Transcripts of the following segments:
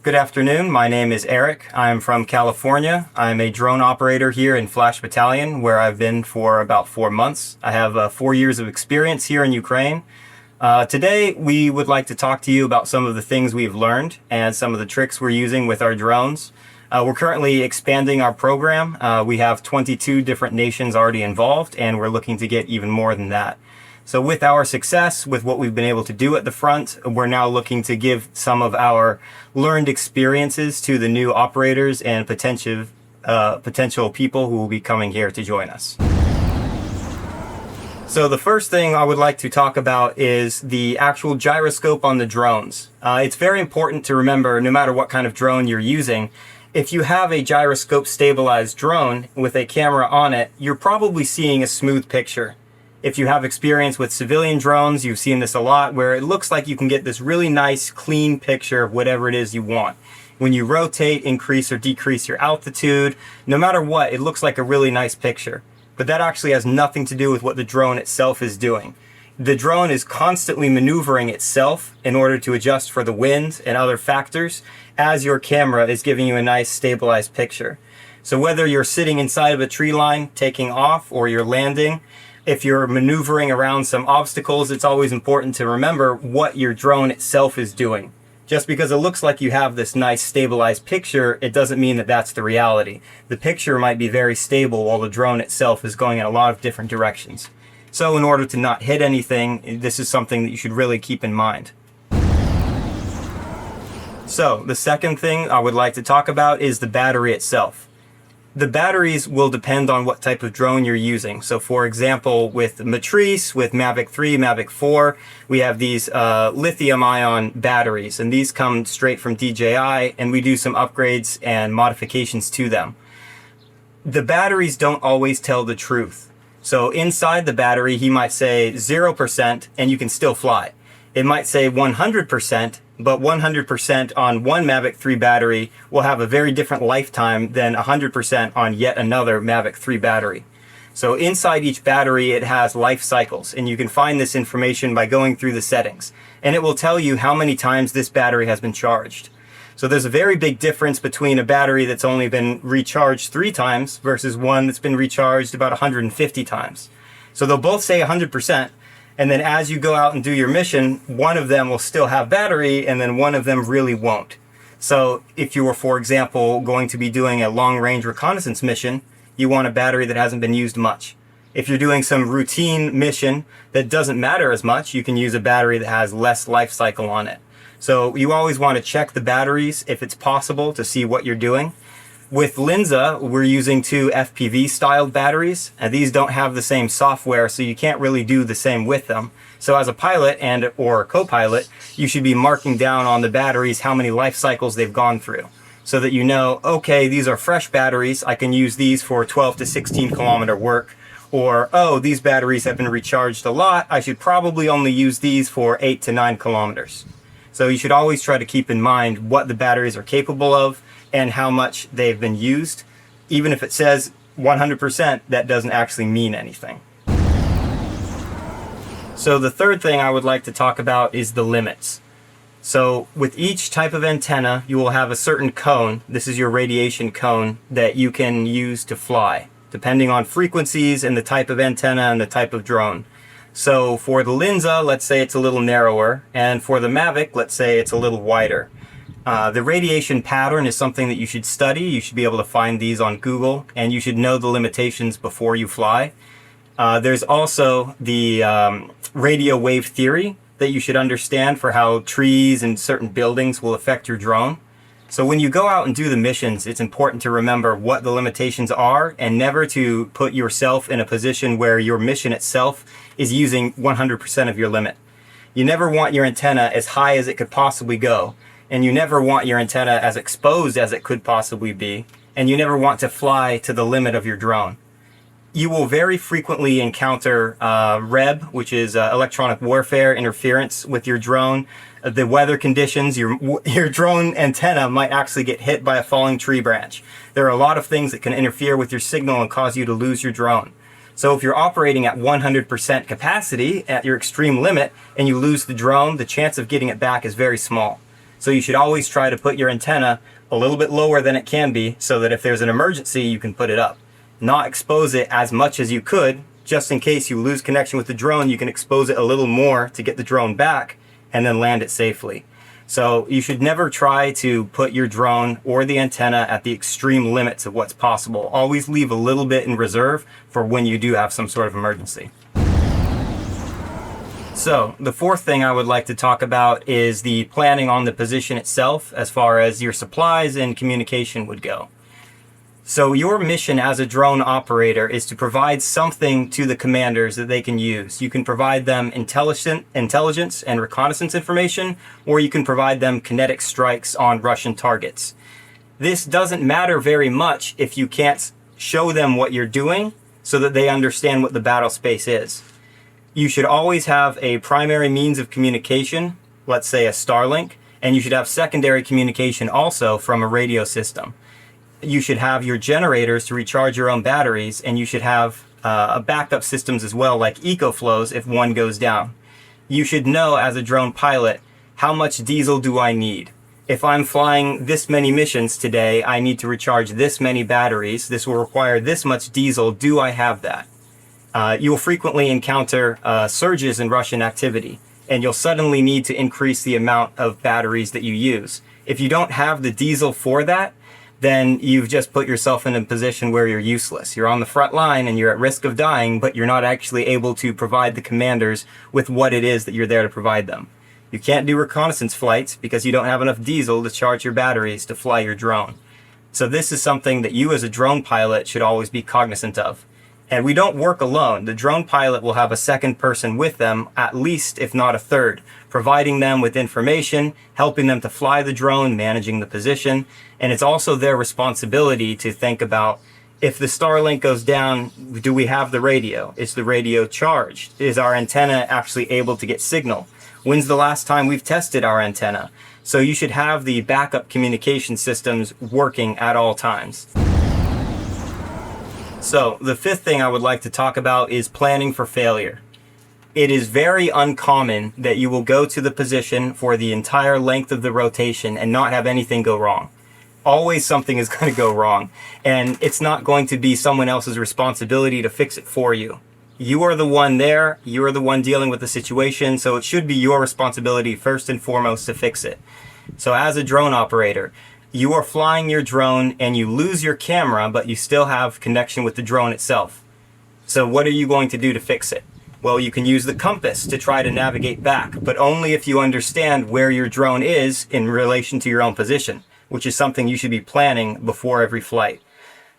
Good afternoon. My name is Eric. I'm from California. I'm a drone operator here in Flash Battalion, where I've been for about 4 months. I have 4 years of experience here in Ukraine. Today, we would like to talk to you about some of the things we've learned and some of the tricks we're using with our drones. We're currently expanding our program. We have 22 different nations already involved, and we're looking to get even more than that. So with our success, with what we've been able to do at the front, we're now looking to give some of our learned experiences to the new operators and potential people who will be coming here to join us. So the first thing I would like to talk about is the actual gyroscope on the drones. It's very important to remember, no matter what kind of drone you're using, if you have a gyroscope stabilized drone with a camera on it, you're probably seeing a smooth picture. If you have experience with civilian drones, you've seen this a lot, where it looks like you can get this really nice, clean picture of whatever it is you want. When you rotate, increase or decrease your altitude, no matter what, it looks like a really nice picture. But that actually has nothing to do with what the drone itself is doing. The drone is constantly maneuvering itself in order to adjust for the wind and other factors as your camera is giving you a nice, stabilized picture. So whether you're sitting inside of a tree line, taking off, or you're landing, if you're maneuvering around some obstacles, it's always important to remember what your drone itself is doing. Just because it looks like you have this nice stabilized picture, it doesn't mean that that's the reality. The picture might be very stable while the drone itself is going in a lot of different directions. So in order to not hit anything, this is something that you should really keep in mind. So the second thing I would like to talk about is the battery itself. The batteries will depend on what type of drone you're using. So for example, with Matrice, with Mavic 3, Mavic 4, we have these lithium-ion batteries, and these come straight from DJI, and we do some upgrades and modifications to them. The batteries don't always tell the truth. So inside the battery, he might say 0% and you can still fly. It might say 100%, but 100% on one Mavic 3 battery will have a very different lifetime than 100% on yet another Mavic 3 battery. So inside each battery, it has life cycles, and you can find this information by going through the settings, and it will tell you how many times this battery has been charged. So there's a very big difference between a battery that's only been recharged 3 times versus one that's been recharged about 150 times. So they'll both say 100%. And then as you go out and do your mission, one of them will still have battery and then one of them really won't. So if you were, for example, going to be doing a long-range reconnaissance mission, you want a battery that hasn't been used much. If you're doing some routine mission that doesn't matter as much, you can use a battery that has less life cycle on it. So you always want to check the batteries if it's possible to see what you're doing. With Linza, we're using 2 FPV styled batteries, and these don't have the same software, so you can't really do the same with them. So as a pilot or co-pilot, you should be marking down on the batteries how many life cycles they've gone through, so that you know, okay, these are fresh batteries, I can use these for 12 to 16 kilometer work, or, oh, these batteries have been recharged a lot, I should probably only use these for 8 to 9 kilometers. So you should always try to keep in mind what the batteries are capable of and how much they've been used. Even if it says 100%, that doesn't actually mean anything. So the third thing I would like to talk about is the limits. So with each type of antenna, you will have a certain cone. This is your radiation cone that you can use to fly, depending on frequencies and the type of antenna and the type of drone. So for the Linza, let's say it's a little narrower, and for the Mavic, let's say it's a little wider. The radiation pattern is something that you should study. You should be able to find these on Google, and you should know the limitations before you fly. There's also the radio wave theory that you should understand for how trees and certain buildings will affect your drone. So when you go out and do the missions, it's important to remember what the limitations are and never to put yourself in a position where your mission itself is using 100% of your limit. You never want your antenna as high as it could possibly go. And you never want your antenna as exposed as it could possibly be, and you never want to fly to the limit of your drone. You will very frequently encounter REB, which is electronic warfare interference with your drone. The weather conditions, your drone antenna might actually get hit by a falling tree branch. There are a lot of things that can interfere with your signal and cause you to lose your drone. So if you're operating at 100% capacity at your extreme limit and you lose the drone, the chance of getting it back is very small. So you should always try to put your antenna a little bit lower than it can be so that if there's an emergency, you can put it up. Not expose it as much as you could, just in case you lose connection with the drone, you can expose it a little more to get the drone back and then land it safely. So you should never try to put your drone or the antenna at the extreme limits of what's possible. Always leave a little bit in reserve for when you do have some sort of emergency. So the fourth thing I would like to talk about is the planning on the position itself as far as your supplies and communication would go. So your mission as a drone operator is to provide something to the commanders that they can use. You can provide them intelligence and reconnaissance information, or you can provide them kinetic strikes on Russian targets. This doesn't matter very much if you can't show them what you're doing so that they understand what the battle space is. You should always have a primary means of communication, let's say a Starlink, and you should have secondary communication also from a radio system. You should have your generators to recharge your own batteries, and you should have backup systems as well, like EcoFlows if one goes down. You should know as a drone pilot, how much diesel do I need? If I'm flying this many missions today, I need to recharge this many batteries. This will require this much diesel. Do I have that? You will frequently encounter surges in Russian activity, and you'll suddenly need to increase the amount of batteries that you use. If you don't have the diesel for that, then you've just put yourself in a position where you're useless. You're on the front line and you're at risk of dying, but you're not actually able to provide the commanders with what it is that you're there to provide them. You can't do reconnaissance flights because you don't have enough diesel to charge your batteries to fly your drone. So this is something that you as a drone pilot should always be cognizant of. And we don't work alone. The drone pilot will have a second person with them, at least if not a third, providing them with information, helping them to fly the drone, managing the position. And it's also their responsibility to think about, if the Starlink goes down, do we have the radio? Is the radio charged? Is our antenna actually able to get signal? When's the last time we've tested our antenna? So you should have the backup communication systems working at all times. So the fifth thing I would like to talk about is planning for failure. It is very uncommon that you will go to the position for the entire length of the rotation and not have anything go wrong. Always something is going to go wrong, and it's not going to be someone else's responsibility to fix it for you. You are the one there, you are the one dealing with the situation, so it should be your responsibility first and foremost to fix it. So as a drone operator, you are flying your drone and you lose your camera, but you still have connection with the drone itself. So what are you going to do to fix it? Well, you can use the compass to try to navigate back, but only if you understand where your drone is in relation to your own position, which is something you should be planning before every flight.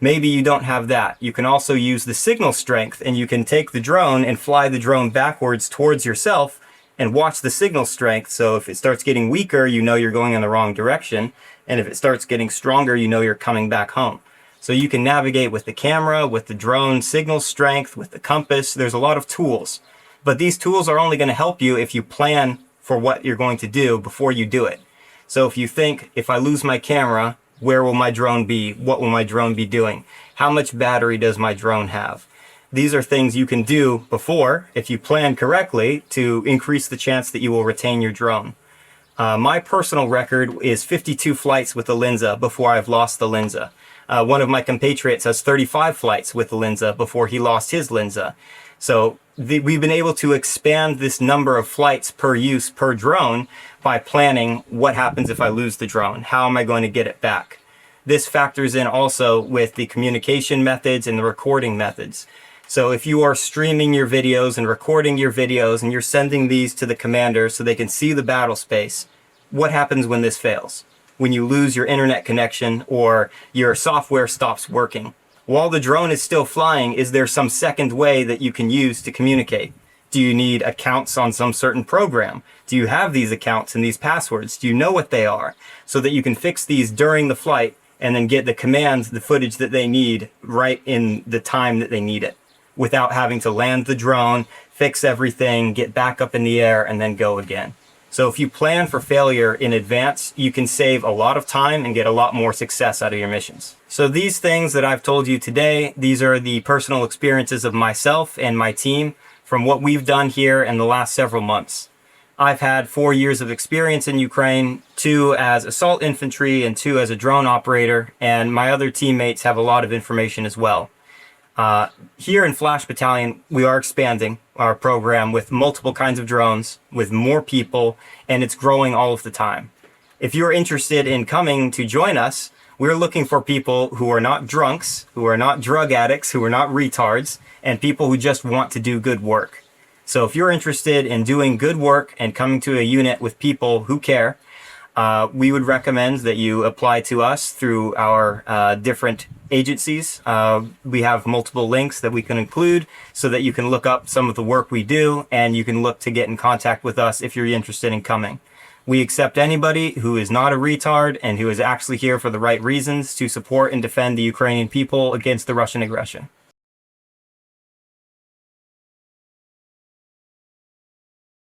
Maybe you don't have that. You can also use the signal strength, and you can take the drone and fly the drone backwards towards yourself and watch the signal strength. So if it starts getting weaker, you know you're going in the wrong direction. And if it starts getting stronger, you know you're coming back home. So you can navigate with the camera, with the drone signal strength, with the compass. There's a lot of tools. But these tools are only going to help you if you plan for what you're going to do before you do it. So if you think, if I lose my camera, where will my drone be? What will my drone be doing? How much battery does my drone have? These are things you can do before, if you plan correctly, to increase the chance that you will retain your drone. My personal record is 52 flights with the Linza before I've lost the Linza. One of my compatriots has 35 flights with the Linza before he lost his Linza. So we've been able to expand this number of flights per use per drone by planning what happens if I lose the drone. How am I going to get it back? This factors in also with the communication methods and the recording methods. So if you are streaming your videos and recording your videos and you're sending these to the commander so they can see the battle space, what happens when this fails? When you lose your internet connection or your software stops working? While the drone is still flying, is there some second way that you can use to communicate? Do you need accounts on some certain program? Do you have these accounts and these passwords? Do you know what they are? So that you can fix these during the flight and then get the commands, the footage that they need right in the time that they need it, without having to land the drone, fix everything, get back up in the air, and then go again. So if you plan for failure in advance, you can save a lot of time and get a lot more success out of your missions. So these things that I've told you today, these are the personal experiences of myself and my team from what we've done here in the last several months. I've had 4 years of experience in Ukraine, 2 as assault infantry and 2 as a drone operator, and my other teammates have a lot of information as well. Here in Flash Battalion, we are expanding our program with multiple kinds of drones, with more people, and it's growing all of the time. If you're interested in coming to join us, we're looking for people who are not drunks, who are not drug addicts, who are not retards, and people who just want to do good work. So if you're interested in doing good work and coming to a unit with people who care, we would recommend that you apply to us through our different agencies. We have multiple links that we can include so that you can look up some of the work we do, and you can look to get in contact with us if you're interested in coming. We accept anybody who is not a retard and who is actually here for the right reasons to support and defend the Ukrainian people against the Russian aggression.